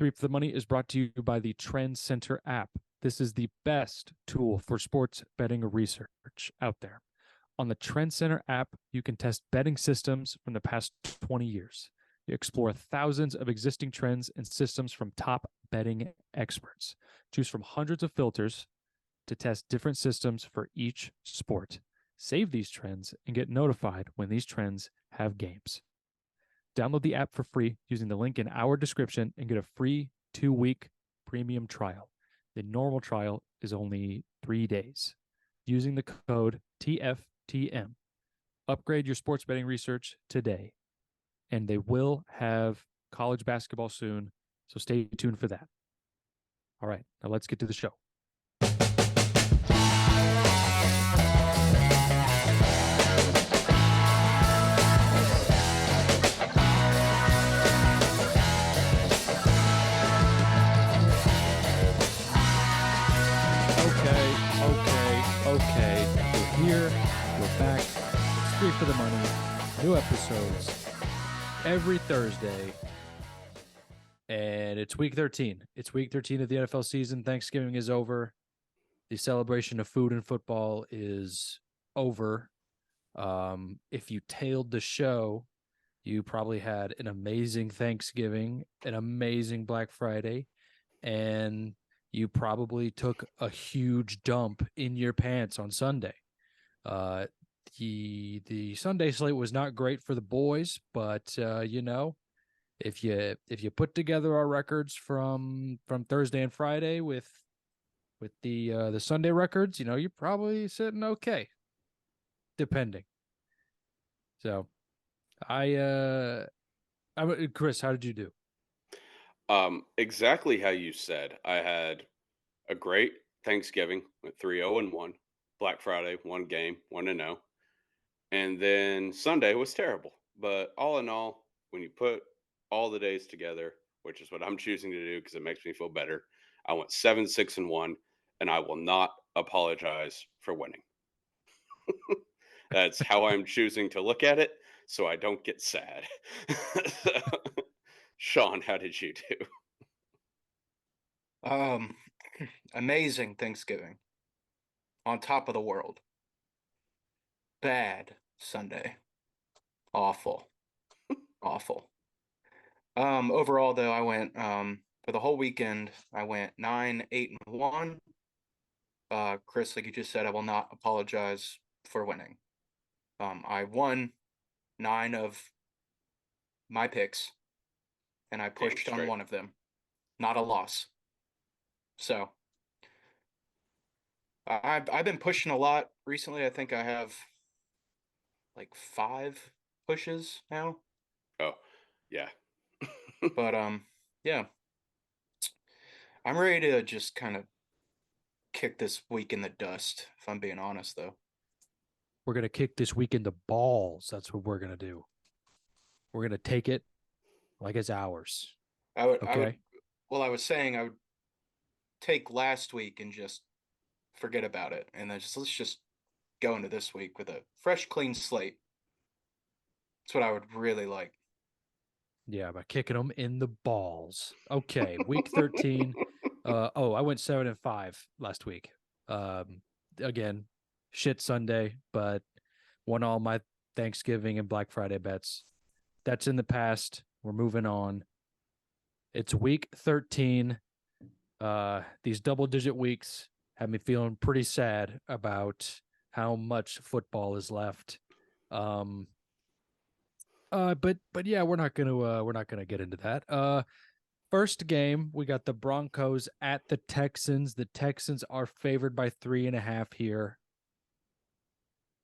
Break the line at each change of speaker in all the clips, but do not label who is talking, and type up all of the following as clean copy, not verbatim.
Three for the Money is brought to you by the Trend Center app. This is the best tool for sports betting research out there. On the Trend Center app, you can test betting systems from the past 20 years. You explore thousands of existing trends and systems from top betting experts. Choose from hundreds of filters to test different systems for each sport. Save these trends and get notified when these trends have games. Download the app for free using the link in our description and get a free 2-week premium trial. The normal trial is only 3 days. Using the code TFTM. Upgrade your sports betting research today. And they will have college basketball soon, so stay tuned for that. All right, now let's get to the show. Okay. We're here. We're back. It's Three for the Money. New episodes every Thursday. And it's week 13. It's week 13 of the NFL season. Thanksgiving is over. The celebration of food and football is over. If you tailed the show, you probably had an amazing Thanksgiving, an amazing Black Friday, and you probably took a huge dump in your pants on Sunday. The Sunday slate was not great for the boys, but if you put together our records from Thursday and Friday with the Sunday records, you're probably sitting okay, depending. So, Chris, how did you do?
Exactly how you said. I had a great Thanksgiving, went 3-0-1. Black Friday, one game, 1-0. And then Sunday was terrible. But all in all, when you put all the days together, which is what I'm choosing to do because it makes me feel better, I went 7-6-1, and I will not apologize for winning. That's how I'm choosing to look at it, so I don't get sad. Sean, how did you do?
Um, Amazing Thanksgiving. On top of the world. Bad Sunday. Awful. Awful. Overall though, I went for the whole weekend, I went 9-8-1. Chris, like you just said, I will not apologize for winning. I won 9 of my picks, and I pushed on one of them. Not a loss. So I've been pushing a lot recently. I think I have like 5 pushes now.
Oh, yeah.
But yeah. I'm ready to just kind of kick this week in the dust, if I'm being honest though.
We're going to kick this week in the balls. That's what we're going to do. We're going to take it like it's ours.
I was saying I would take last week and just forget about it, and then let's just go into this week with a fresh, clean slate. That's what I would really like.
Yeah, by kicking them in the balls. Okay, week 13. I went 7-5 last week. Again, shit Sunday, but won all my Thanksgiving and Black Friday bets. That's in the past. We're moving on. It's week 13. These double-digit weeks have me feeling pretty sad about how much football is left. But yeah, we're not gonna get into that. First game, we got the Broncos at the Texans. The Texans are favored by 3.5 here.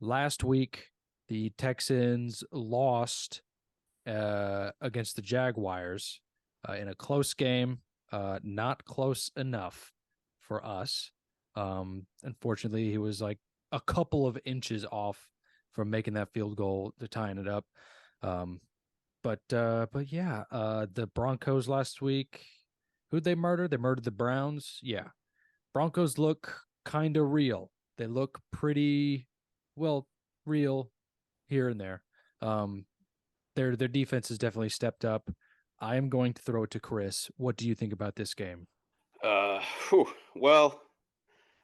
Last week, the Texans lost against the Jaguars in a close game. Not close enough for us. Unfortunately, he was like a couple of inches off from making that field goal to tying it up. But yeah, the Broncos last week, who'd they murder? They murdered the Browns. Yeah. Broncos look kind of real. They look pretty real here and there. Their defense has definitely stepped up. I am going to throw it to Chris. What do you think about this game?
Well,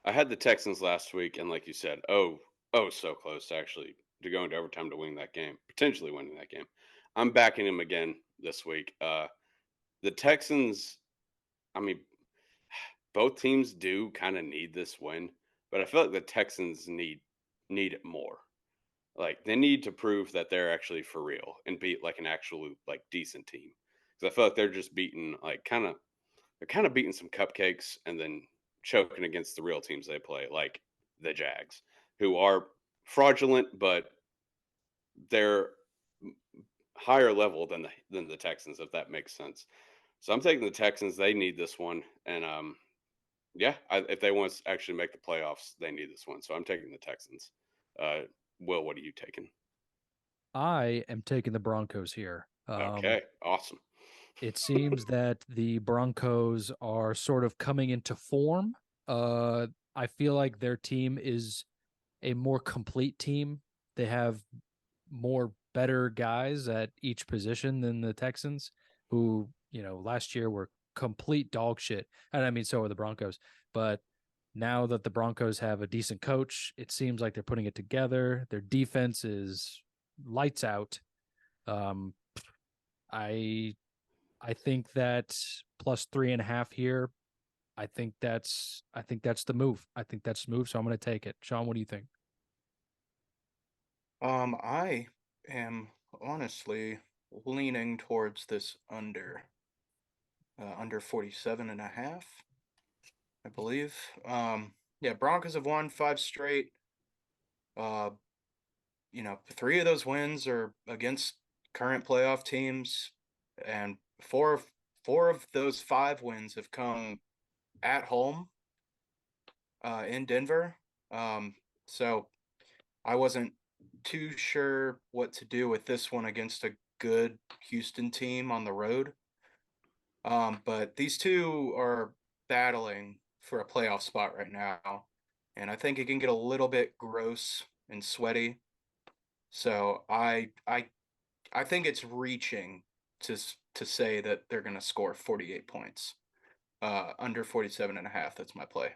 I had the Texans last week, and like you said, so close to go into overtime to win that game, potentially winning that game. I'm backing him again this week. The Texans, I mean, both teams do kind of need this win, but I feel like the Texans need it more. Like they need to prove that they're actually for real and beat like an actual like decent team. Because I feel like they're just beating they're kind of beating some cupcakes and then choking against the real teams they play, like the Jags, who are fraudulent, but they're higher level than the Texans, if that makes sense. So I'm taking the Texans. They need this one, and yeah, if they want to actually make the playoffs, they need this one. So I'm taking the Texans. Uh, Will, what are you taking?
I am taking the Broncos here.
Okay, awesome.
It seems that the Broncos are sort of coming into form. I feel like their team is a more complete team. They have more better guys at each position than the Texans, who, last year were complete dog shit. And I mean, so are the Broncos. But now that the Broncos have a decent coach, it seems like they're putting it together. Their defense is lights out. Um, I I think that plus 3.5 here. I think that's the move. I think that's the move. So I'm going to take it. Sean, what do you think?
I am honestly leaning towards this under 47.5, I believe. Yeah, Broncos have won 5 straight. Uh, 3 of those wins are against current playoff teams, and four of those 5 wins have come at home, in Denver. So I wasn't too sure what to do with this one against a good Houston team on the road. But these two are battling for a playoff spot right now, and I think it can get a little bit gross and sweaty. So I think it's reaching to say that they're going to score 48 points. Under 47.5. That's my play.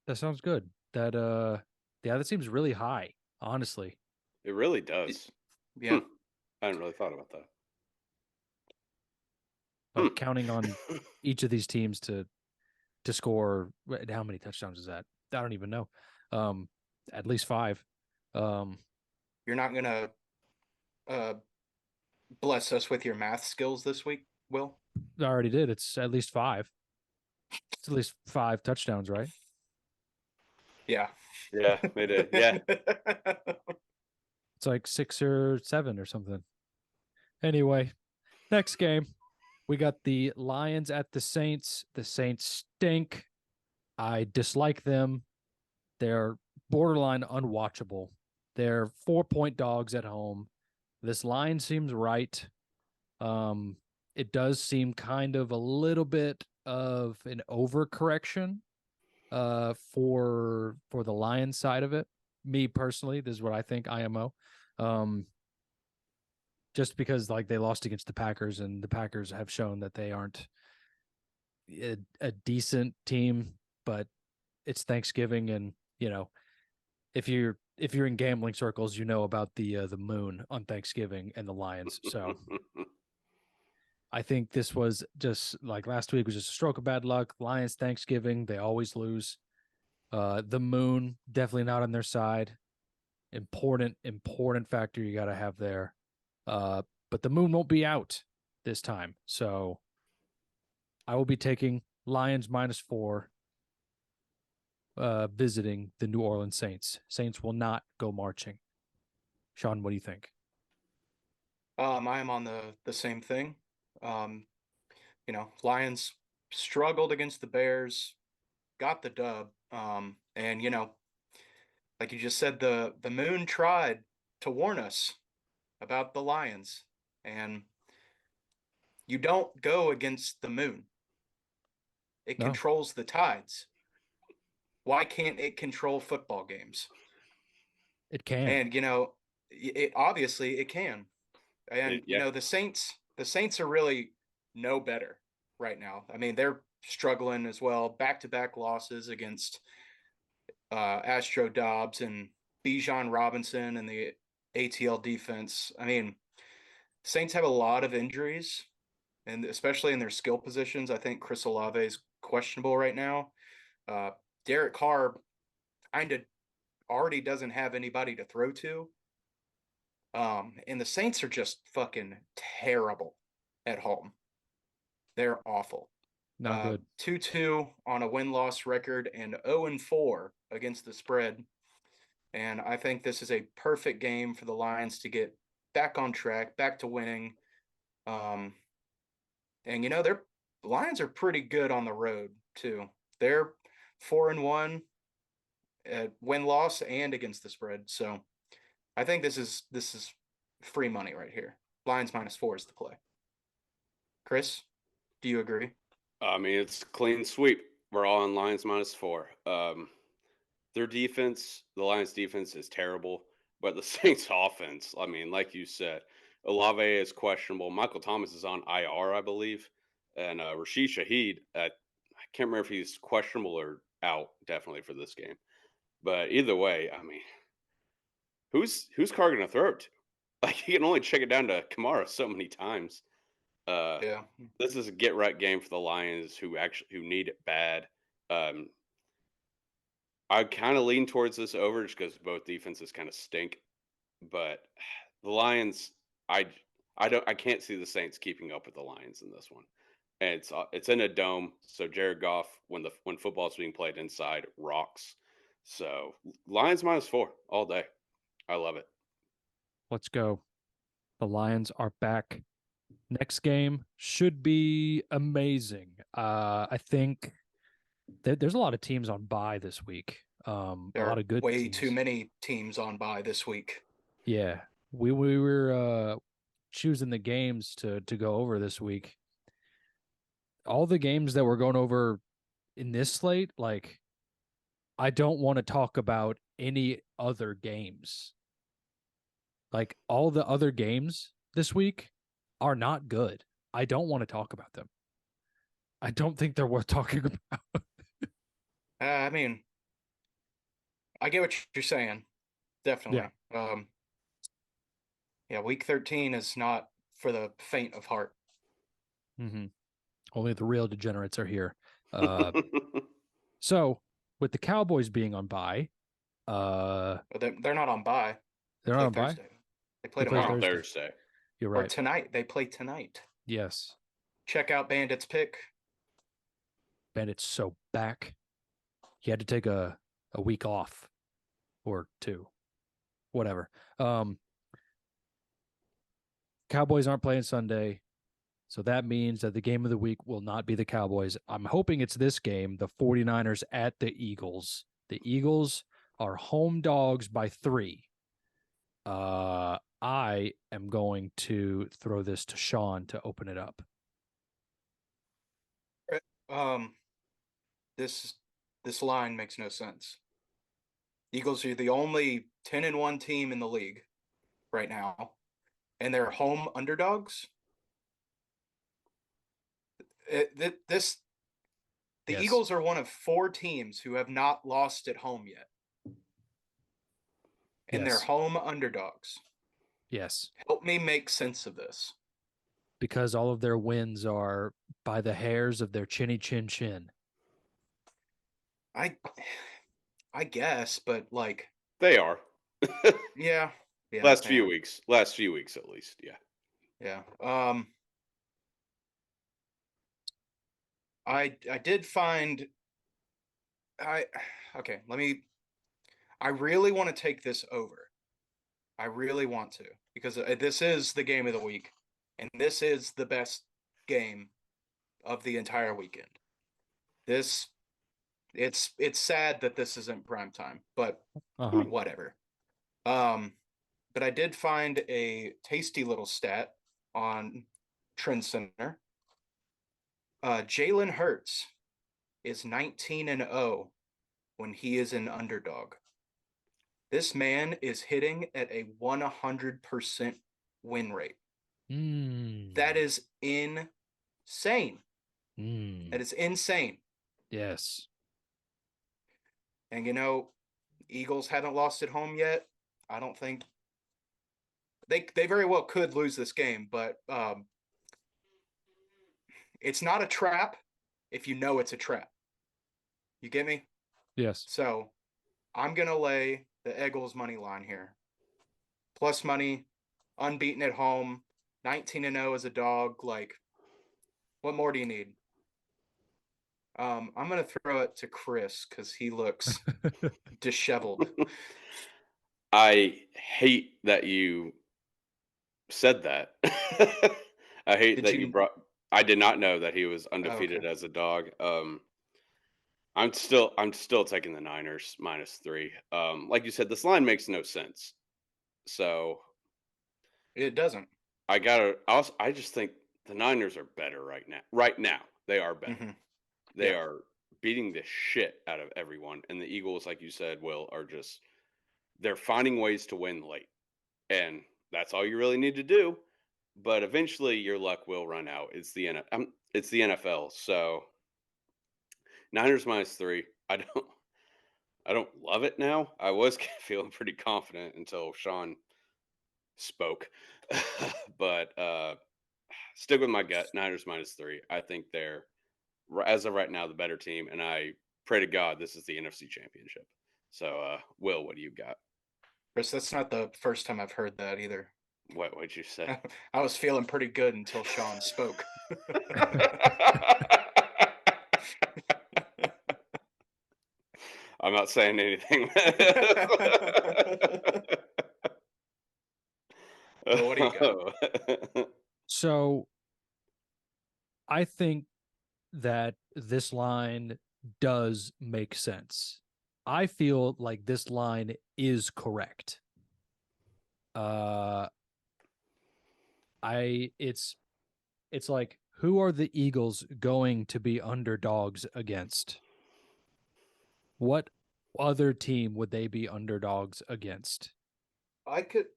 That sounds good. Yeah, that seems really high, honestly.
It really does.
Yeah.
I hadn't really thought about that.
Like counting on each of these teams to score. How many touchdowns is that? I don't even know. At least 5.
You're not going to uh, bless us with your math skills this week, Will?
I already did. It's at least 5. It's at least 5 touchdowns, right?
Yeah.
Yeah, it did. Yeah.
It's like 6 or 7 or something. Anyway, next game. We got the Lions at the Saints. The Saints stink. I dislike them. They're borderline unwatchable. They're 4-point dogs at home. This line seems right. It does seem kind of a little bit of an overcorrection for the Lions side of it. Me personally, this is what I think, IMO. Just because like they lost against the Packers, and the Packers have shown that they aren't a decent team, but it's Thanksgiving, and if you're in gambling circles, about the moon on Thanksgiving and the Lions. So I think this was just like last week was just a stroke of bad luck. Lions Thanksgiving, they always lose. The moon definitely not on their side. Important factor you got to have there. But the moon won't be out this time. So I will be taking Lions -4 visiting the New Orleans Saints. Saints will not go marching. Sean, what do you think?
I am on the same thing. Lions struggled against the Bears, got the dub. And like you just said, the moon tried to warn us about the Lions, and you don't go against the moon. It
No,
controls the tides. Why can't it control football games?
it can.
And it obviously it can. And
Yeah.
the Saints the Saints are really no better right now. I mean, they're struggling as well. Back-to-back losses against Astro Dobbs and Bijan Robinson and the ATL defense. I mean, Saints have a lot of injuries, and especially in their skill positions. I think Chris Olave is questionable right now. Derek Carr kind of already doesn't have anybody to throw to. And the Saints are just fucking terrible at home. They're awful.
Not good.
2-2 on a win-loss record and 0-4 against the spread. And I think this is a perfect game for the Lions to get back on track, back to winning. And the Lions are pretty good on the road too. They're 4-1 at win-loss and against the spread. So I think this is free money right here. Lions -4 is the play. Chris, do you agree?
I mean, it's a clean sweep. We're all on Lions -4. Their defense, the Lions defense is terrible, but the Saints offense, I mean, like you said, Olave is questionable. Michael Thomas is on IR, I believe. And Rashid Shaheed, I can't remember if he's questionable or out definitely for this game. But either way, I mean, who's Carr going to throw it to? Like, he can only check it down to Kamara so many times.
Yeah.
This is a get right game for the Lions who need it bad. I kind of lean towards this over just because both defenses kind of stink. But the Lions, I can't see the Saints keeping up with the Lions in this one. And it's in a dome, so Jared Goff, when football is being played inside, rocks. So Lions -4 all day. I love it.
Let's go. The Lions are back. Next game should be amazing. I think there's a lot of teams on bye this week.
There
a lot of good
way
teams.
too many teams on bye this week.
Yeah, we were choosing the games to go over this week. All the games that we're going over in this slate, like, I don't want to talk about any other games. Like, all the other games this week are not good. I don't want to talk about them. I don't think they're worth talking about.
I mean, I get what you're saying. Definitely. Yeah, week 13 is not for the faint of heart.
Mm-hmm. Only the real degenerates are here. So, with the Cowboys being on bye,
they're not on bye.
They're not on bye?
They play
tomorrow.
tomorrow.
Thursday.
You're right.
Or tonight. They play tonight.
Yes.
Check out Bandit's pick.
Bandit's so back. He had to take a week off or two. Whatever. Cowboys aren't playing Sunday. So that means that the game of the week will not be the Cowboys. I'm hoping it's this game, the 49ers at the Eagles. The Eagles are home dogs by 3. I am going to throw this to Sean to open it up.
This line makes no sense. Eagles are the only 10-1 team in the league right now, and they're home underdogs. The Eagles are one of 4 teams who have not lost at home yet. And they're home underdogs.
Yes.
Help me make sense of this.
Because all of their wins are by the hairs of their chinny chin chin.
I guess, but like
they are.
Yeah.
Last few weeks at least.
Yeah. I did find okay, I really want to take this over. I really want to, because this is the game of the week, and this is the best game of the entire weekend. It's sad that this isn't prime time, but whatever. But I did find a tasty little stat on Trend Center. Jalen Hurts is 19-0 when he is an underdog. This man is hitting at a 100% win rate. That is insane. That is insane.
Yes.
And Eagles haven't lost at home yet. I don't think they very well could lose this game, but it's not a trap if you know it's a trap. You get me?
Yes.
So I'm going to lay the Eagles money line here. Plus money, unbeaten at home, 19-0 as a dog. Like, what more do you need? I'm going to throw it to Chris because he looks disheveled.
I hate that you said that. I hate that you brought. I did not know that he was undefeated as a dog. I'm still taking the Niners -3. Like you said, this line makes no sense. So
it doesn't.
I just think the Niners are better right now. Right now, they are better.
Mm-hmm.
They are beating the shit out of everyone, and the Eagles, like you said, Will, are just they're finding ways to win late, and that's all you really need to do. But eventually, your luck will run out. It's the NFL, so Niners -3. I don't love it now. I was feeling pretty confident until Sean spoke, but stick with my gut. Niners -3. I think they're, as of right now, the better team, and I pray to God this is the NFC Championship. So, Will, what do you got?
Chris, that's not the first time I've heard that either.
What'd you say?
I was feeling pretty good until Sean spoke.
I'm not saying anything.
Well, what do you got?
So I think that this line does make sense. I feel like this line is correct. It's like, who are the Eagles going to be underdogs against? What other team would they be underdogs against?
I could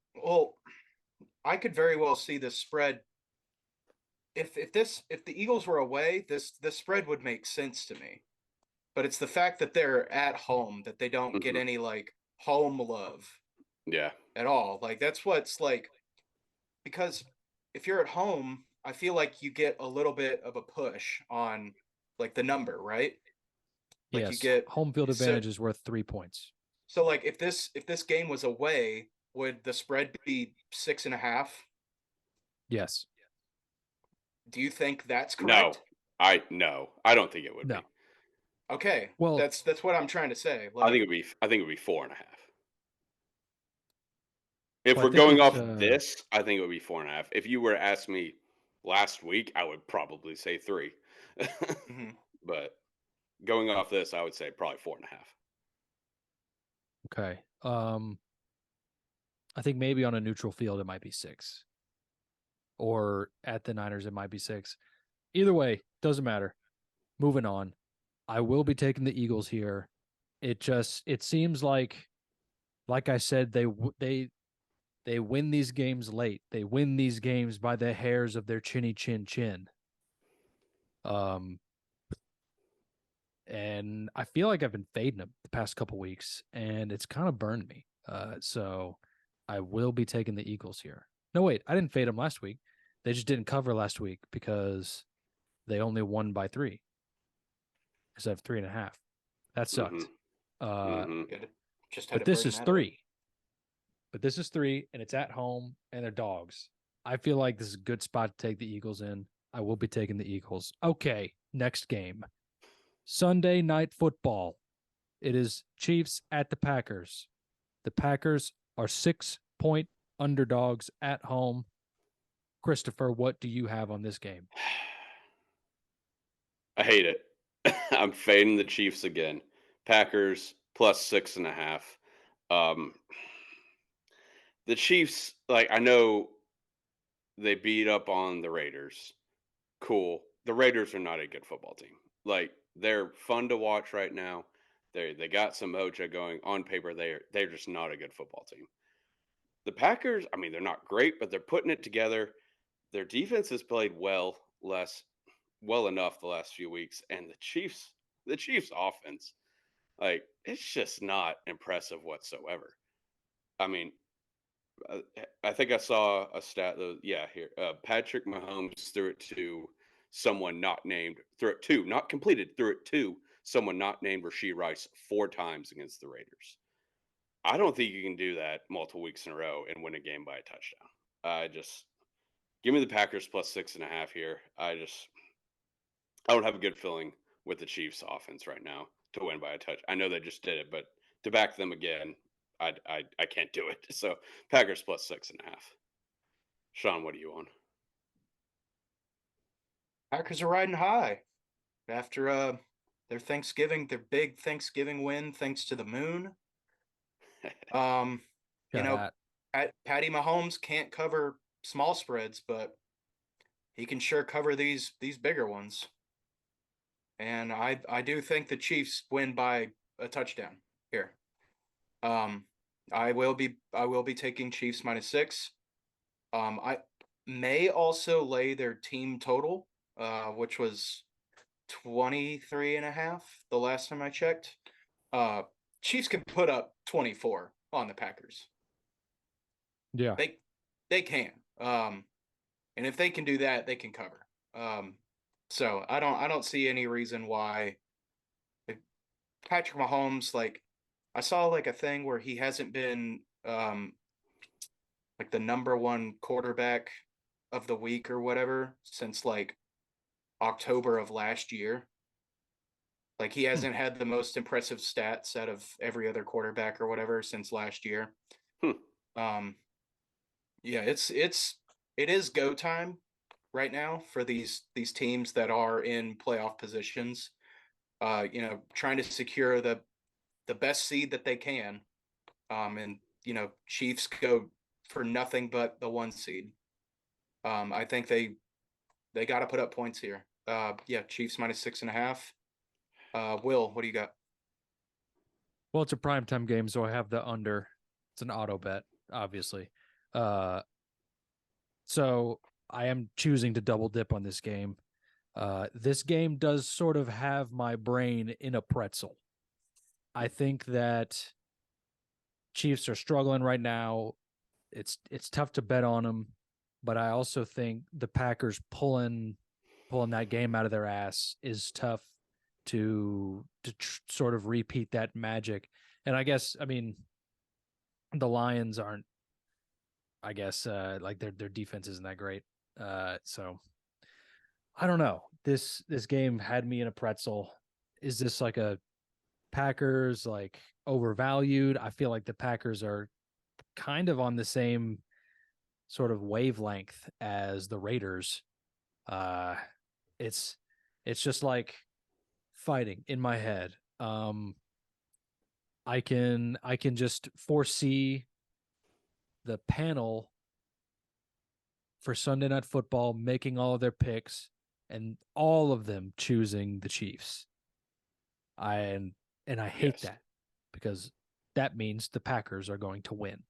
very well see this spread. If the Eagles were away, this spread would make sense to me. But it's the fact that they're at home that they don't get any like home love.
Yeah.
At all. Like that's what's like, because if you're at home, I feel like you get a little bit of a push on like the number, right? Like
yes,
you get
home field advantage is worth 3 points.
So like if this game was away, would the spread be 6.5?
Yes.
Do you think that's correct?
No. I don't think it would be.
Okay.
Well,
that's what I'm trying to say.
I think it'd be 4.5. If we're going off this, I think it would be 4.5. If you were to ask me last week, I would probably say 3. But going off this, I would say probably 4.5.
Okay. I think maybe on a neutral field it might be 6. Or at the Niners it might be 6. Either way, doesn't matter. Moving on. I will be taking the Eagles here. It seems like I said, they win these games late. They win these games by the hairs of their chinny chin chin. And I feel like I've been fading them the past couple weeks, and it's kind of burned me. So I will be taking the Eagles here. No, wait, I didn't fade them last week. They just didn't cover last week because they only won by 3 instead of 3.5. That sucked.
Just
but this is 3. But this is 3, and it's at home, and they're dogs. I feel like this is a good spot to take the Eagles in. I will be taking the Eagles. Okay, next game. Sunday Night Football. It is Chiefs at the Packers. The Packers are 6-point underdogs at home. Christopher, what do you have on this game?
I hate it. I'm fading the Chiefs again. Packers plus 6.5. The Chiefs, like, I know they beat up on the Raiders. Cool. The Raiders are not a good football team. Like, they're fun to watch right now. They got some mojo going. On paper, they're just not a good football team. The Packers, I mean, they're not great, but they're putting it together. their defense has played well enough the last few weeks, and the Chiefs offense, like, it's just not impressive whatsoever. I mean, I think I saw a stat though. Yeah, here, Patrick Mahomes threw it to someone not named, threw it to, not completed, threw it to someone not named Rashee Rice 4 times against the Raiders. I don't think you can do that multiple weeks in a row and win a game by a touchdown. Just give me the Packers plus 6.5 here. I don't have a good feeling with the Chiefs offense right now to win by a touch. I know they just did it, but to back them again, I can't do it. So Packers plus 6.5. Sean, what are you on?
Packers are riding high after their big Thanksgiving win, thanks to the moon. You know, Patty Mahomes can't cover small spreads, but he can sure cover these bigger ones. And I do think the Chiefs win by a touchdown here. I will be taking Chiefs -6. I may also lay their team total, which was 23.5 the last time I checked. Chiefs can put up 24 on the Packers.
Yeah.
They can. And if they can do that, they can cover. So I don't see any reason why Patrick Mahomes, like, I saw like a thing where he hasn't been like the number one quarterback of the week or whatever since like October of last year. Like, he hasn't had the most impressive stats out of every other quarterback or whatever since last year. Yeah, it is go time right now for these teams that are in playoff positions. Trying to secure the best seed that they can. And Chiefs go for nothing but the 1 seed. I think they got to put up points here. Yeah, Chiefs -6.5. Will, what do you got?
Well, it's a primetime game, so I have the under. It's an auto bet, obviously. So I am choosing to double dip on this game. This game does sort of have my brain in a pretzel. I think that Chiefs are struggling right now. It's tough to bet on them, but I also think the Packers pulling that game out of their ass is tough to sort of repeat that magic. And I guess, I mean, the Lions aren't, I guess, like their defense isn't that great. So I don't know. This game had me in a pretzel. Is this like a Packers like overvalued? I feel like the Packers are kind of on the same sort of wavelength as the Raiders. It's just like fighting in my head. I can just foresee the panel for Sunday Night Football making all of their picks and all of them choosing the Chiefs. And I hate that, because that means the Packers are going to win.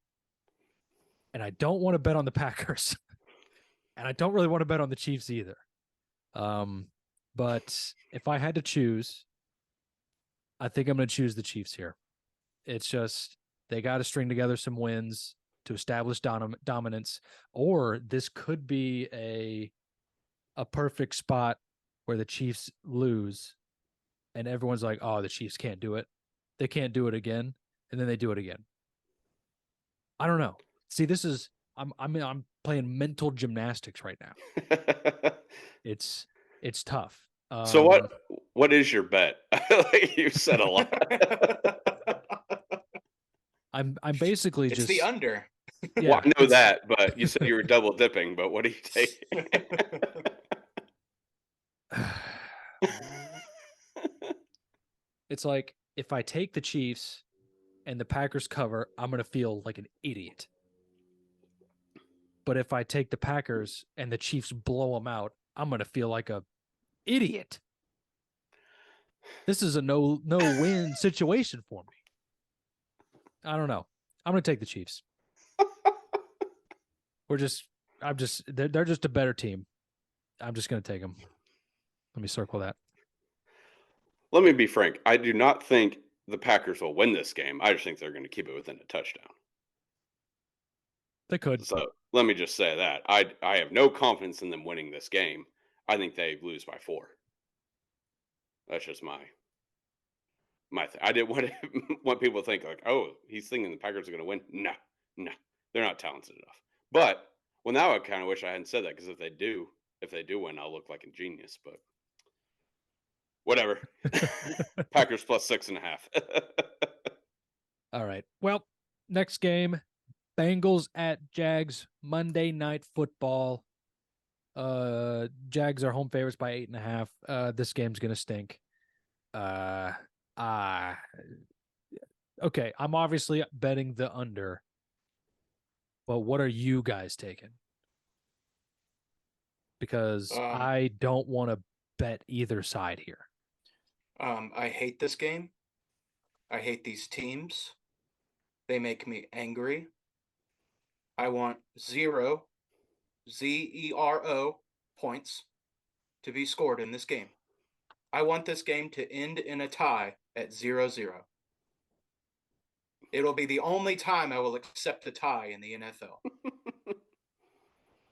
And I don't want to bet on the Packers. And I don't really want to bet on the Chiefs either. But if I had to choose, I think I'm going to choose the Chiefs here. It's just they got to string together some wins to establish dominance, or this could be a perfect spot where the Chiefs lose and everyone's like, oh, the Chiefs can't do it. They can't do it again. And then they do it again. I don't know. See, this is, I'm playing mental gymnastics right now. It's tough.
So what is your bet? You said a lot.
I'm basically
it's
just
the under.
Yeah,
well, I know that, but you said you were double dipping, but what are you taking?
It's like, if I take the Chiefs and the Packers cover, I'm going to feel like an idiot. But if I take the Packers and the Chiefs blow them out, I'm going to feel like a idiot. This is a no-win situation for me. I don't know. I'm going to take the Chiefs. they're just a better team. I'm just going to take them. Let me circle that.
Let me be frank. I do not think the Packers will win this game. I just think they're going to keep it within a touchdown.
They could.
So let me just say that. I have no confidence in them winning this game. I think they lose by 4. That's just my thing. I didn't want people to think like, oh, he's thinking the Packers are going to win. No, they're not talented enough. But well, now I kind of wish I hadn't said that because if they do win, I'll look like a genius. But whatever. Packers plus 6.5.
All right. Well, next game, Bengals at Jags, Monday Night Football. Jags are home favorites by 8.5. This game's gonna stink. Okay, I'm obviously betting the under, but what are you guys taking? Because I don't want to bet either side here.
I hate this game. I hate these teams. They make me angry. I want 0, zero points to be scored in this game. I want this game to end in a tie at 0-0. It'll be the only time I will accept a tie in the NFL.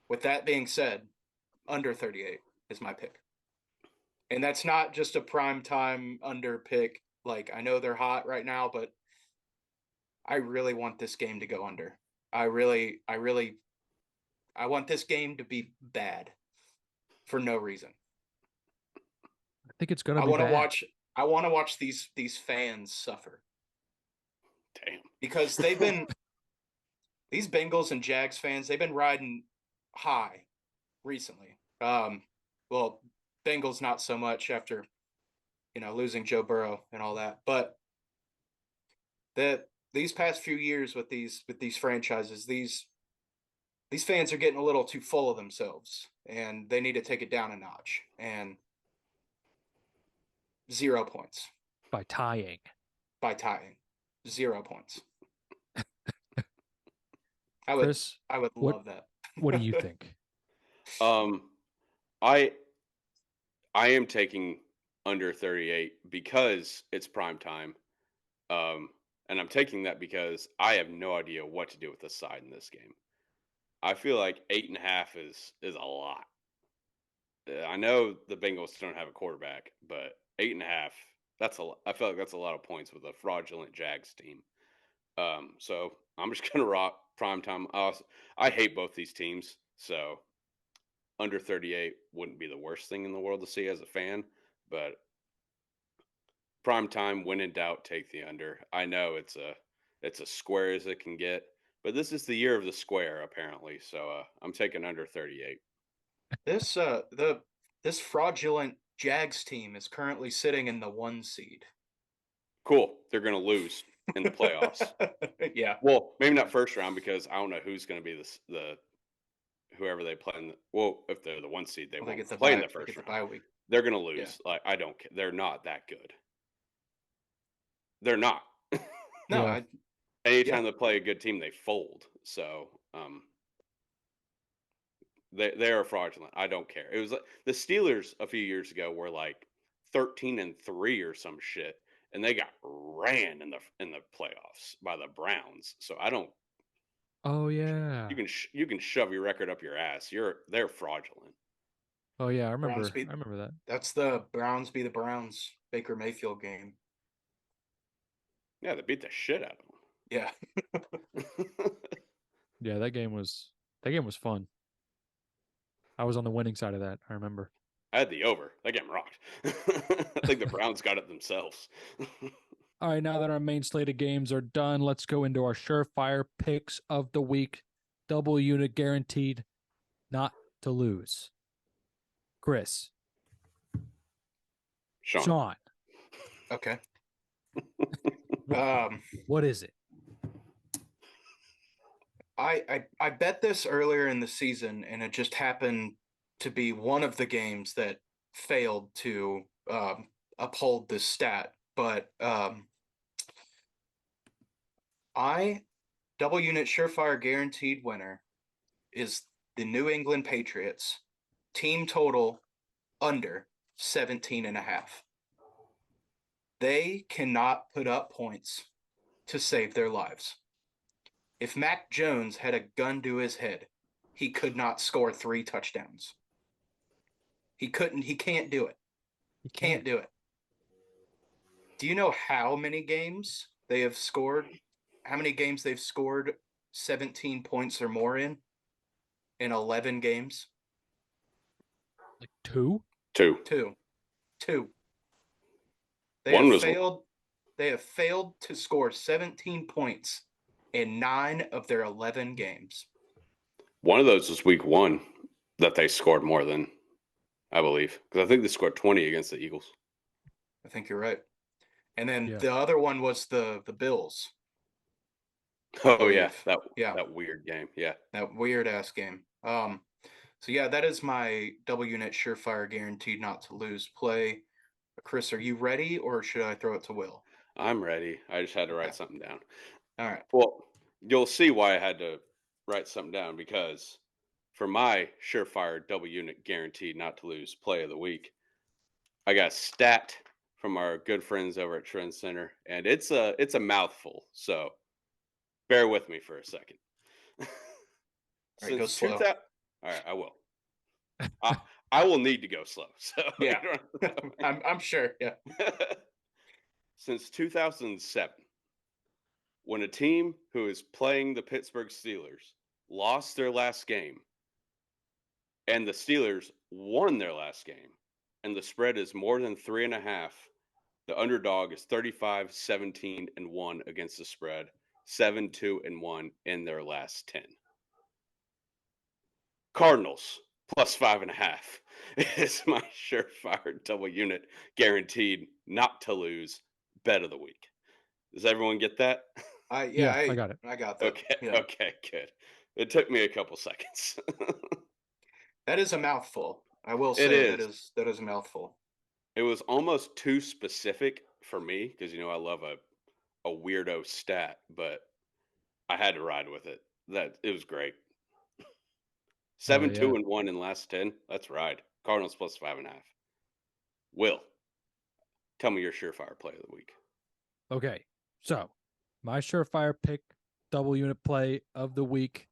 With that being said, under 38 is my pick. And that's not just a primetime under pick. Like, I know they're hot right now, but I really want this game to go under. I want this game to be bad for no reason.
I think it's going to be bad.
I want to watch these fans suffer.
Damn.
Because they've been these Bengals and Jags fans, they've been riding high recently. Well, Bengals not so much after losing Joe Burrow and all that, but these past few years with these franchises, these fans are getting a little too full of themselves, and they need to take it down a notch. And 0 points
by tying.
0 points.
Chris,
I would love that.
What do you think?
I am taking under 38 because it's prime time. And I'm taking that because I have no idea what to do with the side in this game. I feel like 8.5 is a lot. I know the Bengals don't have a quarterback, but 8.5, I feel like that's a lot of points with a fraudulent Jags team. So I'm just gonna rock primetime. I hate both these teams, so under 38 wouldn't be the worst thing in the world to see as a fan, but primetime, when in doubt, take the under. I know it's a square as it can get, but this is the year of the square apparently. So I'm taking under 38.
This fraudulent Jags team is currently sitting in the 1 seed.
Cool. They're going to lose in the playoffs.
Yeah.
Well, maybe not first round because I don't know who's going to be the whoever they play in. If they're the 1 seed, they won't play in the first round.
Bye week.
They're going to lose. Yeah. Like I don't care. They're not that good. They're not.
No.
Yeah.
Anytime they play a good team, they fold. So they are fraudulent. I don't care. It was like the Steelers a few years ago were like 13-3 or some shit, and they got ran in the playoffs by the Browns. So I don't.
Oh yeah.
You can shove your record up your ass. They're fraudulent.
Oh yeah, I remember that.
That's the Browns be the Browns Baker Mayfield game.
Yeah, they beat the shit out of them.
Yeah.
Yeah, that game was fun. I was on the winning side of that, I remember.
I had the over. That game rocked. I think the Browns got it themselves.
All right, now that our main slate of games are done, let's go into our Surefire picks of the week. Double unit guaranteed not to lose. Chris.
Sean.
Okay.
What is it?
I bet this earlier in the season, and it just happened to be one of the games that failed to uphold this stat. But double unit Surefire guaranteed winner is the New England Patriots team total under 17.5. They cannot put up points to save their lives. If Mac Jones had a gun to his head, he could not score 3 touchdowns. He can't do it.
He
Can't do it. Do you know how many games they have scored? How many games they've scored 17 points or more in 11 games?
Like 2?
2.
2. They
One
have
was
failed. They have failed to score 17 points in 9 of their 11 games.
one of those was week 1 that they scored more than, I believe, because I think they scored 20 against the Eagles.
I think you're right. And then
Yeah.
the other one was the Bills.
Oh yeah,
Yeah.
that weird game. Yeah.
That weird ass game. So yeah, that is my double unit surefire guaranteed not to lose play. Chris, are you ready, or should I throw it to Will?
I'm ready. I just had to write
Okay.
something down.
All right.
Well, you'll see why I had to write something down, because for my surefire double unit guaranteed not to lose play of the week, I got a stat from our good friends over at Trend Center, and it's a mouthful. So bear with me for a second.
All right, go
Since
slow.
2000, all right, I will. I will need to go slow. So
Yeah. I'm sure. Yeah.
Since 2007, when a team who is playing the Pittsburgh Steelers lost their last game and the Steelers won their last game and the spread is more than 3.5, the underdog is 35-17-1 against the spread, 7-2-1 in their last 10. Cardinals plus 5.5 is my surefire double unit guaranteed not to lose bet of the week. Does everyone get that?
I
got it.
I got that.
Okay,
Yeah.
okay, good. It took me a couple seconds.
That is a mouthful. I will
It
say
is.
that is a mouthful.
It was almost too specific for me because I love a weirdo stat, but I had to ride with it. That it was great.
Hell
7-2-1 in last 10. That's right. Cardinals plus 5.5. Will, tell me your surefire play of the week.
Okay. So, my surefire pick double unit play of the week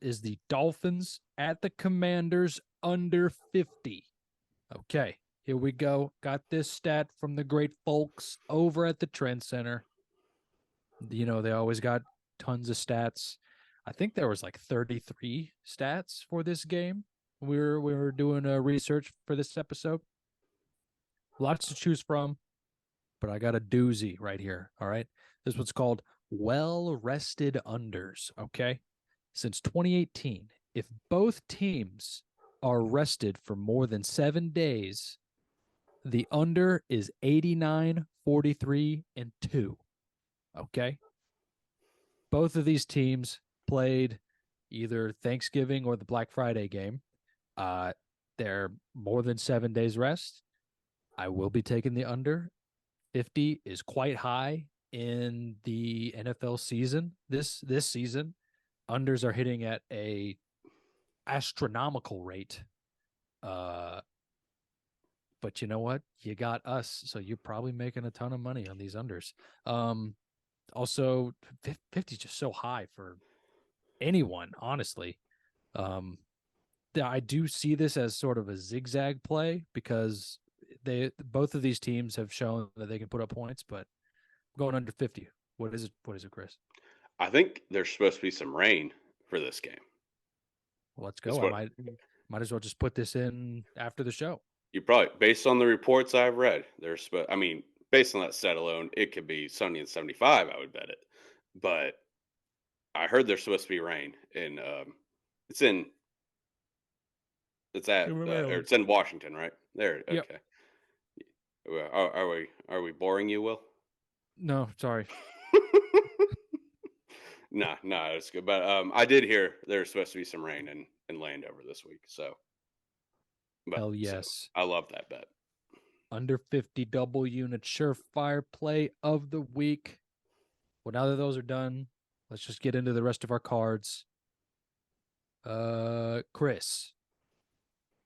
is the Dolphins at the Commanders under 50. Okay. Here we go. Got this stat from the great folks over at the Trend Center. They always got tons of stats. I think there was like 33 stats for this game. We were doing research for this episode. Lots to choose from, but I got a doozy right here. All right. This is what's called well-rested unders. Okay. Since 2018, if both teams are rested for more than 7 days, the under is 89, 43, and 2. Okay. Both of these teams played either Thanksgiving or the Black Friday game. They're more than 7 days rest. I will be taking the under. 50 is quite high in the NFL season. This season, unders are hitting at a astronomical rate. But you know what? You got us, so you're probably making a ton of money on these unders. Also, 50 is just so high for anyone, honestly. I do see this as sort of a zigzag play because both of these teams have shown that they can put up points, but going under 50. What is it, Chris?
I think there's supposed to be some rain for this game.
Well, let's go. I might as well just put this in after the show.
You probably, based on the reports I've read, based on that set alone, it could be sunny and 75. I would bet it, but I heard there's supposed to be rain, and it's in Washington, right? There. Okay.
Yep.
Are we boring you, Will?
No, sorry.
No, it's good. But I did hear there's supposed to be some rain in Landover this week. So,
Hell yes.
So I love that bet.
Under 50 double unit surefire play of the week. Well, now that those are done, let's just get into the rest of our cards. Chris,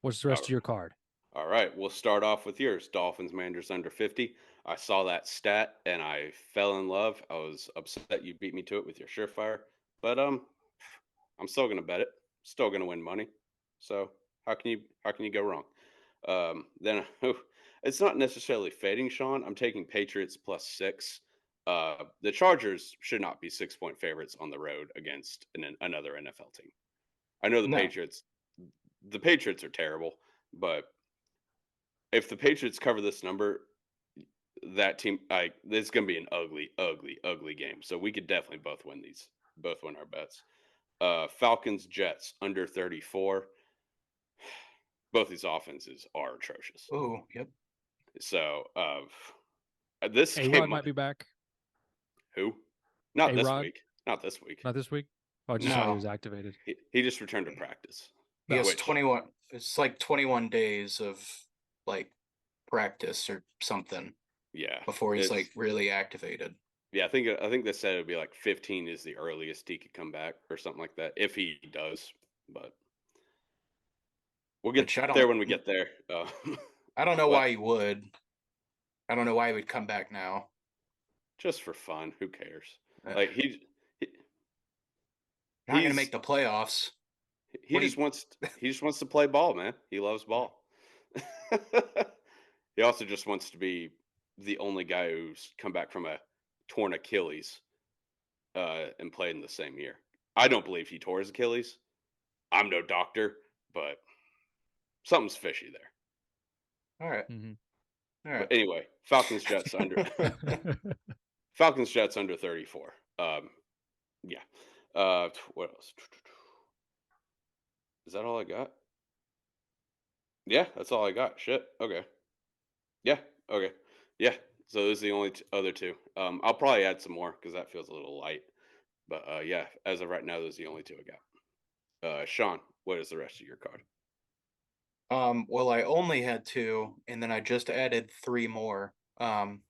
what's the rest of your card?
All right, we'll start off with yours. Dolphins Manders under 50. I saw that stat and I fell in love. I was upset you beat me to it with your Surefire, but I'm still gonna bet it. Still gonna win money. So how can you go wrong? Then it's not necessarily fading, Sean. I'm taking Patriots +6. The Chargers should not be 6-point favorites on the road against another NFL team. I know the
No.
Patriots. The Patriots are terrible, but if the Patriots cover this number, that team, it's going to be an ugly, ugly, ugly game. So we could definitely both win our bets. Falcons Jets under 34. Both these offenses are atrocious.
Oh, yep.
So this
A-Rod
game
might be back.
Who? Not this
A-Rod?
week. Not this week.
Not this week. Oh, I just saw he
No.
was activated.
He just returned to practice.
He has
Which-
21. It's like 21 days of like practice or something
Yeah.
before he's
it's-
like really activated.
Yeah, I think they said it would be like 15 is the earliest he could come back or something like that if he does. But we'll get
Which I don't-
there when we get there.
I don't know
What?
why he would. I don't know why he would come back now.
Just for fun. Who cares?
Uh,
Like he
Not going to
he's-
make the playoffs.
he
What do
just wants to play ball, man. He loves ball. He also just wants to be the only guy who's come back from a torn Achilles and played in the same year. I don't believe he tore his Achilles. I'm no doctor, but something's fishy there.
All right.
Mhm.
All right.
But anyway, Falcons Jets under Falcons Jets under 34. Yeah. What else? Is that all I got? Yeah, that's all I got. Shit. Okay. Yeah. Okay. Yeah. So those are the only other two. I'll probably add some more because that feels a little light. But yeah, as of right now, those are the only two I got. Sean, what is the rest of your card?
Well, I only had 2, and then I just added 3 more. I'm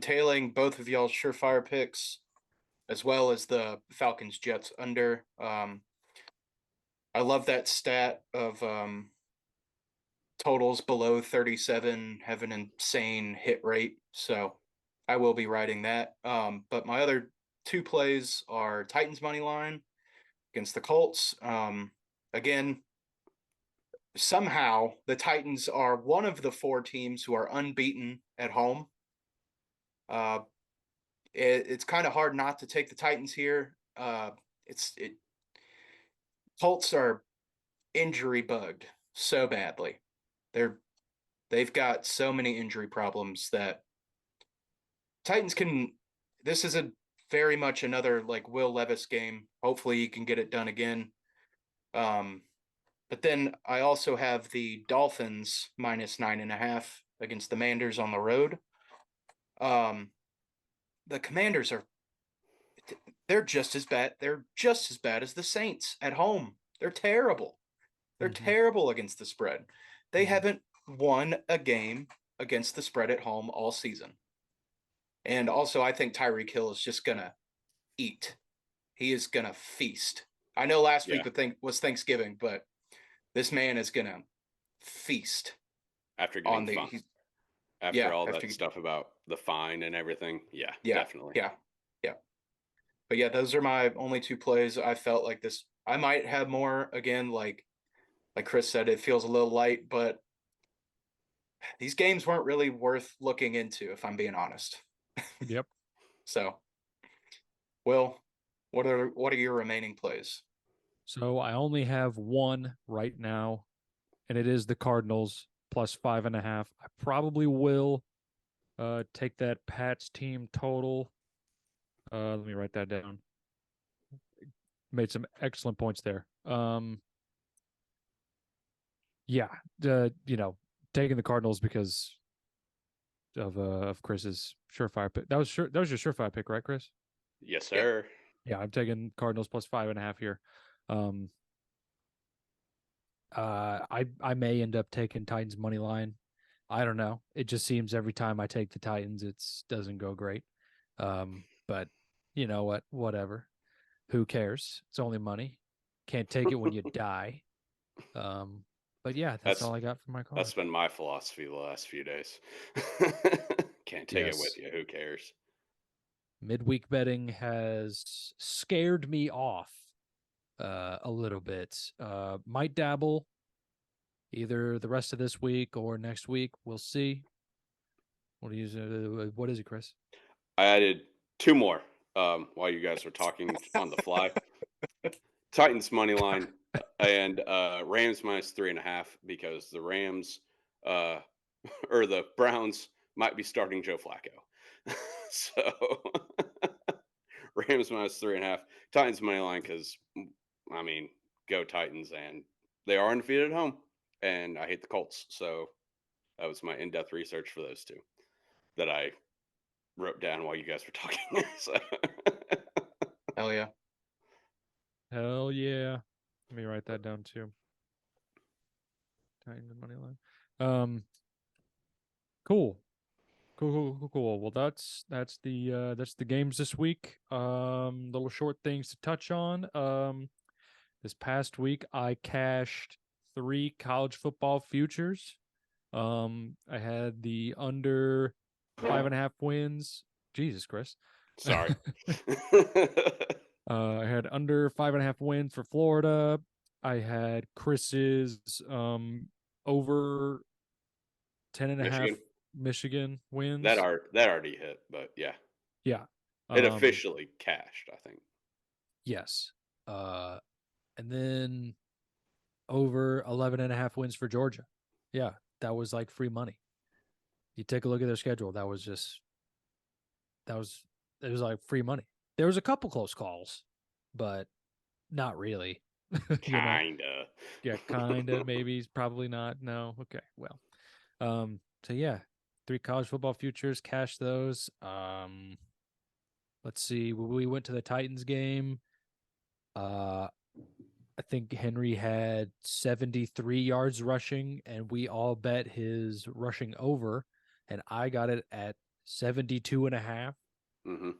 tailing both of y'all's surefire picks, as well as the Falcons Jets under. I love that stat of totals below 37 have an insane hit rate, so I will be writing that. But my other 2 plays are Titans money line against the Colts. Again, somehow the Titans are one of the 4 teams who are unbeaten at home. It's kind of hard not to take the Titans here. Colts are injury bugged so badly. They've got so many injury problems that Titans can. This is a very much another like Will Levis game. Hopefully he can get it done again. But then I also have the Dolphins -9.5 against the Manders on the road. The Commanders they're just as bad. They're just as bad as the Saints at home. They're terrible. They're
Mhm.
terrible against the spread. They
Mhm.
haven't won a game against the spread at home all season. And also, I think Tyreek Hill is just gonna eat. He is gonna feast. I know last week was Thanksgiving, but this man is gonna feast
After
on
getting
the.
fined. After
yeah,
all
after-
that stuff about the fine and everything. Yeah,
Yeah,
definitely.
yeah. But yeah, those are my only 2 plays. I felt like this. I might have more again, like Chris said, it feels a little light, but these games weren't really worth looking into, if I'm being honest.
Yep.
So, Will, what are your remaining plays?
So I only have one right now, and it is the Cardinals +5.5. I probably will take that Pats team total. Let me write that down. Made some excellent points there. Yeah, taking the Cardinals because of Chris's surefire pick. That was your surefire pick, right, Chris?
Yes, sir.
Yeah, I'm taking Cardinals +5.5 here. I may end up taking Titans money line. I don't know. It just seems every time I take the Titans, it doesn't go great. But you know what? Whatever. Who cares? It's only money. Can't take it when you die. But yeah, that's all I got for my card.
That's been my philosophy the last few days. Can't take it with you. Who cares?
Midweek betting has scared me off a little bit. Might dabble either the rest of this week or next week. We'll see. What is it, Chris?
I added 2 more while you guys were talking on the fly. Titans money line and Rams minus 3.5 because the Rams or the Browns might be starting Joe Flacco. So Rams minus 3.5, Titans money line because I mean, go Titans, and they are undefeated at home, and I hate the Colts. So that was my in-depth research for those 2 that I wrote down while you guys were talking. So.
Hell yeah.
Hell yeah. Let me write that down too. Titans money line. Cool. Well, that's the games this week. Little short things to touch on. This past week I cashed 3 college football futures. I had the under 5.5 wins. Jesus, Chris.
Sorry.
I had under 5.5 wins for Florida. I had Chris's over 10.5 Michigan wins.
That already hit, but yeah.
Yeah.
It officially cashed, I think.
Yes. And then over 11.5 wins for Georgia. Yeah, that was like free money. You take a look at their schedule. It was like free money. There was a couple close calls, but not really.
Kinda.
Yeah, kinda. Maybe, probably not. No. Okay. Well. So yeah, 3 college football futures, cash those. Let's see. We went to the Titans game. I think Henry had 73 yards rushing, and we all bet his rushing over, and I got it at 72.5.
Mm-hmm.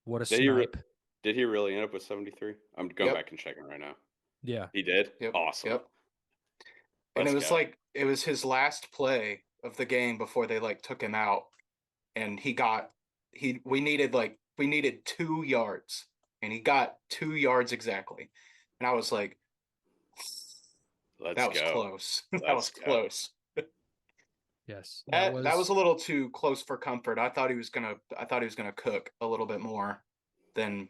What a snipe.
Did he really end up with 73? I'm going back and checking right now.
Yeah.
He did?
Yep.
Awesome.
Yep. And it was his last play of the game before they took him out, and we needed 2 yards, and he got 2 yards exactly. And I was like, that was close. That was close.
Yes.
That was a little too close for comfort. I thought he was gonna cook a little bit more than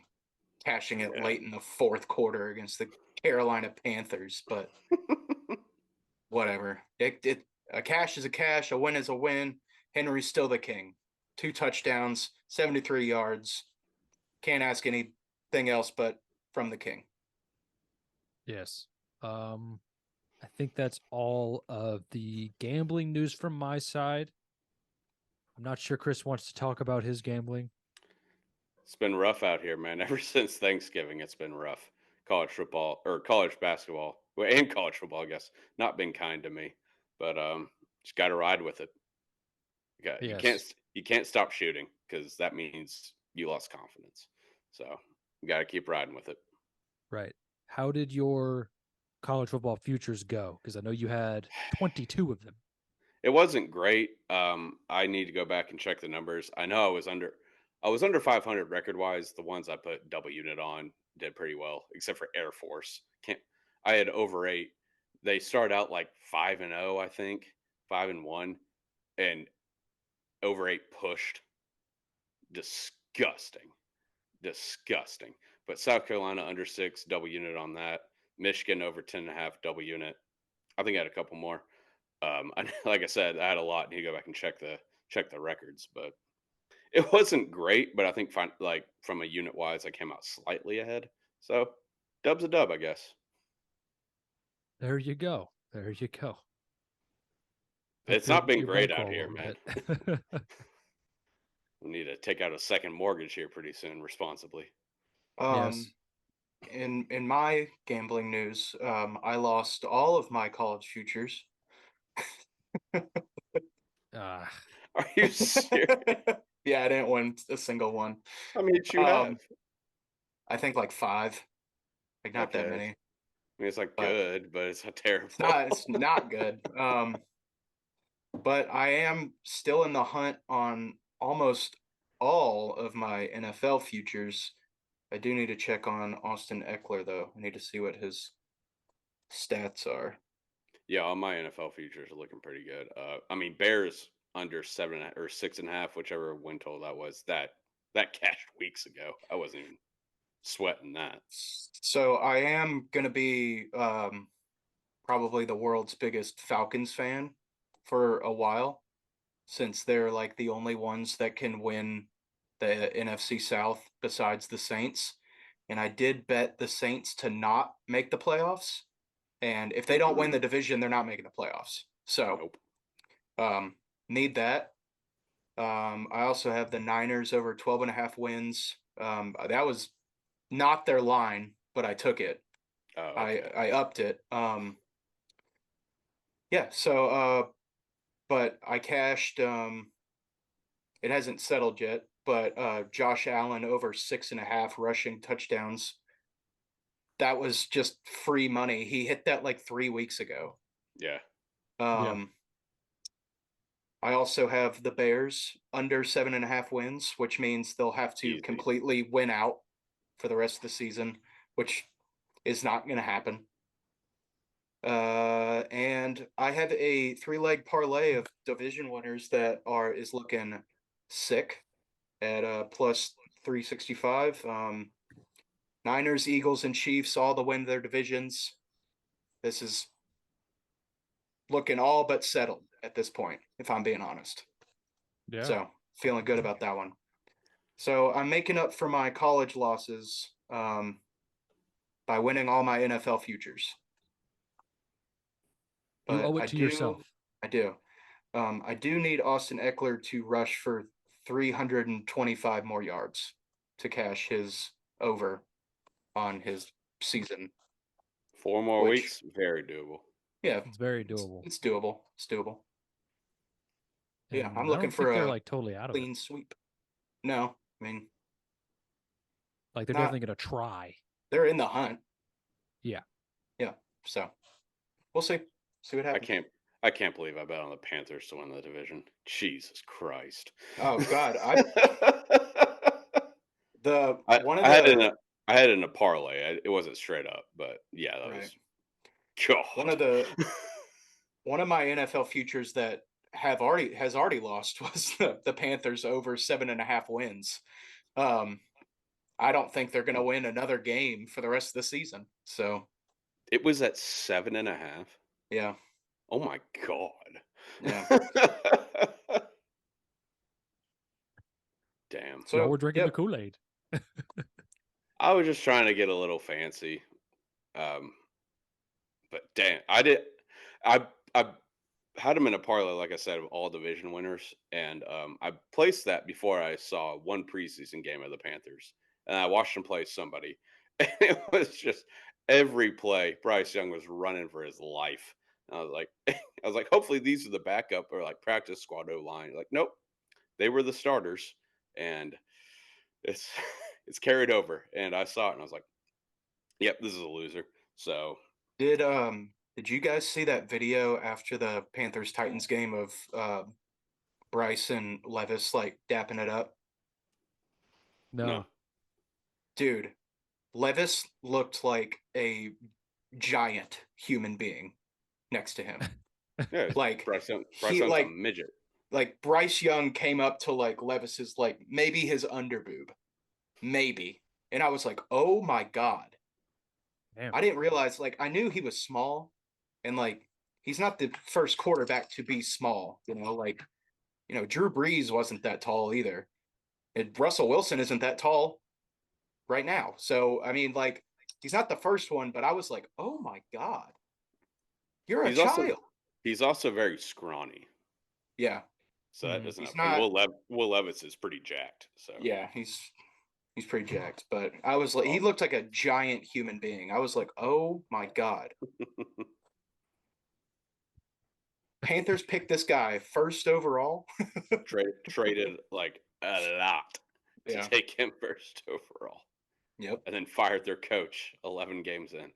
cashing it late in the 4th quarter against the Carolina Panthers, but whatever. A cash is a cash, a win is a win. Henry's still the king. 2 touchdowns, 73 yards. Can't ask anything else but from the king.
Yes. I think that's all of the gambling news from my side. I'm not sure Chris wants to talk about his gambling.
It's been rough out here, man. Ever since Thanksgiving, it's been rough. College football or college basketball, and college football, I guess, not been kind to me. But just got to ride with it. You can't stop shooting because that means you lost confidence. So you got to keep riding with it.
Right. How did your college football futures go? Because I know you had 22 of them.
It wasn't great. I need to go back and check the numbers. I know I was under 500 record wise. The ones I put double unit on did pretty well, except for Air Force. I had over 8. They start out like 5-0, I think 5-1, and over 8 pushed. Disgusting. But South Carolina under 6 double unit on that. Michigan over 10.5 double unit. I think I had a couple more. Like I said, I had a lot. I need to go back and check the records, but it wasn't great. But I think from a unit wise, I came out slightly ahead. So dub's a dub, I guess.
There you go.
It's not been great out here, man. We need to take out a second mortgage here pretty soon, responsibly.
Yes.
In my gambling news, I lost all of my college futures.
Are you serious?
Yeah, I didn't win a single one.
How many did you have?
I think like 5. Like not that
Okay.
many.
I mean, it's like
But
good, but it's not terrible.
It's not good. But I am still in the hunt on almost all of my NFL futures. I do need to check on Austin Eckler though. I need to see what his stats are.
Yeah, all my NFL futures are looking pretty good. I mean, Bears under 6.5, whichever win total that was. That cashed weeks ago. I wasn't even sweating that.
So I am gonna be probably the world's biggest Falcons fan for a while, since they're like the only ones that can win the NFC South besides the Saints. And I did bet the Saints to not make the playoffs. And if they don't win the division, they're not making the playoffs. So
Nope.
Need that. I also have the Niners over 12.5 wins. That was not their line, but I took it.
Oh, okay.
I upped it. Yeah, so but I cashed it hasn't settled yet, but Josh Allen over 6.5 rushing touchdowns. That was just free money. He hit that like 3 weeks ago.
Yeah.
I also have the Bears under 7.5 wins, which means they'll have to
Easy.
completely win out for the rest of the season, which is not going to happen. And I have a 3-leg parlay of division winners that is looking sick at plus 365. Niners, Eagles, and Chiefs all to win their divisions. This is looking all but settled at this point, if I'm being honest.
Yeah.
So feeling good about that one. So I'm making up for my college losses by winning all my NFL futures.
You
But
owe it to yourself.
I do. I do need Austin Eckler to rush for 325 more yards to cash his over on his season.
4 more weeks, very doable.
Yeah,
It's very doable.
It's doable. It's doable. Yeah,
And
I'm
I
looking
don't
for
think they're
a
like totally out of it.
clean sweep. No, I mean,
Like they're
not-
definitely gonna try.
they're in the hunt.
Yeah.
Yeah. So we'll see. See what happens.
I can't believe I bet on the Panthers to win the division. Jesus Christ.
Oh God, I
had it in a parlay. It wasn't straight up, but yeah, that was God.
One of my NFL futures that has already lost was the Panthers over 7.5 wins. I don't think they're going to win another game for the rest of the season. So
it was at 7.5.
Yeah.
Oh my God.
Yeah.
Damn.
So we're drinking the Kool-Aid.
I was just trying to get a little fancy. But damn, I had them in a parlay, like I said, of all division winners, and I placed that before I saw one preseason game of the Panthers, and I watched them play somebody, and it was just every play Bryce Young was running for his life. And I was like, hopefully these are the backup or like practice squad O line. Like, nope, they were the starters, and it's it's carried over. And I saw it, and I was like, yep, this is a loser. So
did you guys see that video after the Panthers Titans game of Bryce and Levis like dapping it up?
No.
Dude, Levis looked like a giant human being next to him.
Yeah,
like
Bryce Young's
like
a midget.
Like Bryce Young came up to like Levis's like maybe his underboob. Maybe. And I was like, "Oh my God."
Damn.
I didn't realize, like, I knew he was small, and like he's not the first quarterback to be small, like, Drew Brees wasn't that tall either. And Russell Wilson isn't that tall right now. So, I mean, like, he's not the first one, but I was like, oh my God, you're a child.
He's also very scrawny.
Yeah.
So that doesn't help. Will Levis is pretty jacked. So
yeah, he's pretty jacked. But I was like, he looked like a giant human being. I was like, oh my God. Panthers picked this guy first overall.
Traded like a lot to take him first overall.
Yep.
and then fired their coach 11 games in.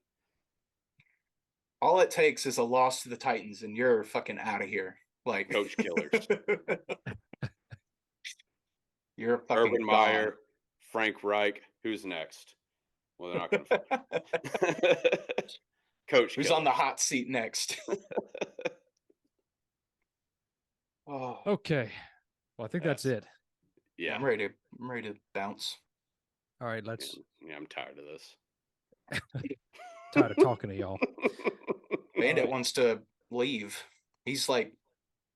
All it takes is a loss to the Titans, and you're fucking out of here. Like
Coach killers.
You're fucking
Urban
gone.
Meyer, Frank Reich. Who's next? Well, they're not going to. Coach
Who's
killers.
on the hot seat next? Oh,
Okay. Well, I think that's it.
Yeah.
I'm ready to bounce.
All right, let's.
Yeah, I'm tired of this.
Tired of talking to y'all.
Bandit
right.
wants to leave. He's like,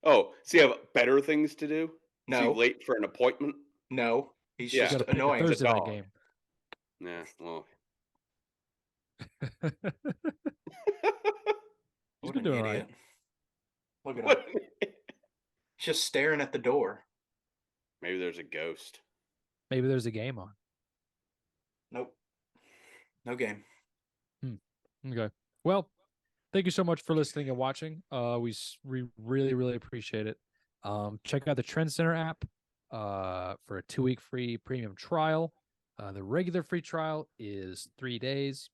oh, so you have better things to do?
No.
Is he late for an appointment?
No. He's
Yeah.
just
Gotta pick a
annoying.
Thursday night
dog.
game.
Yeah, well.
He's
What
been
an
doing all
idiot.
right.
Look at him. He's just staring at the door.
Maybe there's a ghost.
Maybe there's a game on.
Nope. No game.
Okay. Well, thank you so much for listening and watching. We really, really appreciate it. Check out the Trend Center app for a 2-week free premium trial. The regular free trial is 3 days.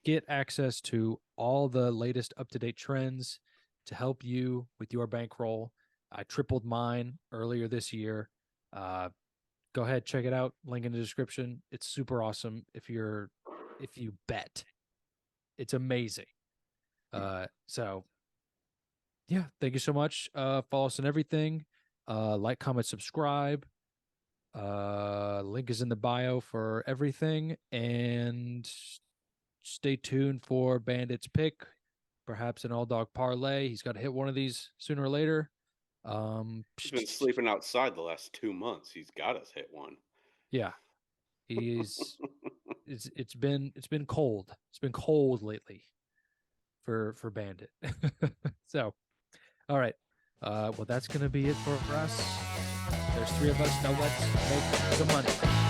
Get access to all the latest up-to-date trends to help you with your bankroll. I tripled mine earlier this year. Go ahead, check it out. Link in the description. It's super awesome if you bet. It's amazing. So yeah, thank you so much. Follow us on everything. Like, comment, subscribe. Link is in the bio for everything, and stay tuned for Bandit's pick, perhaps an all dog parlay. He's got to hit one of these sooner or later.
He's been sleeping outside the last 2 months. He's got us hit one.
Yeah, it's been cold. It's been cold lately for Bandit. So, all right. Well, that's gonna be it for us. There's 3 of us. Now let's make some money.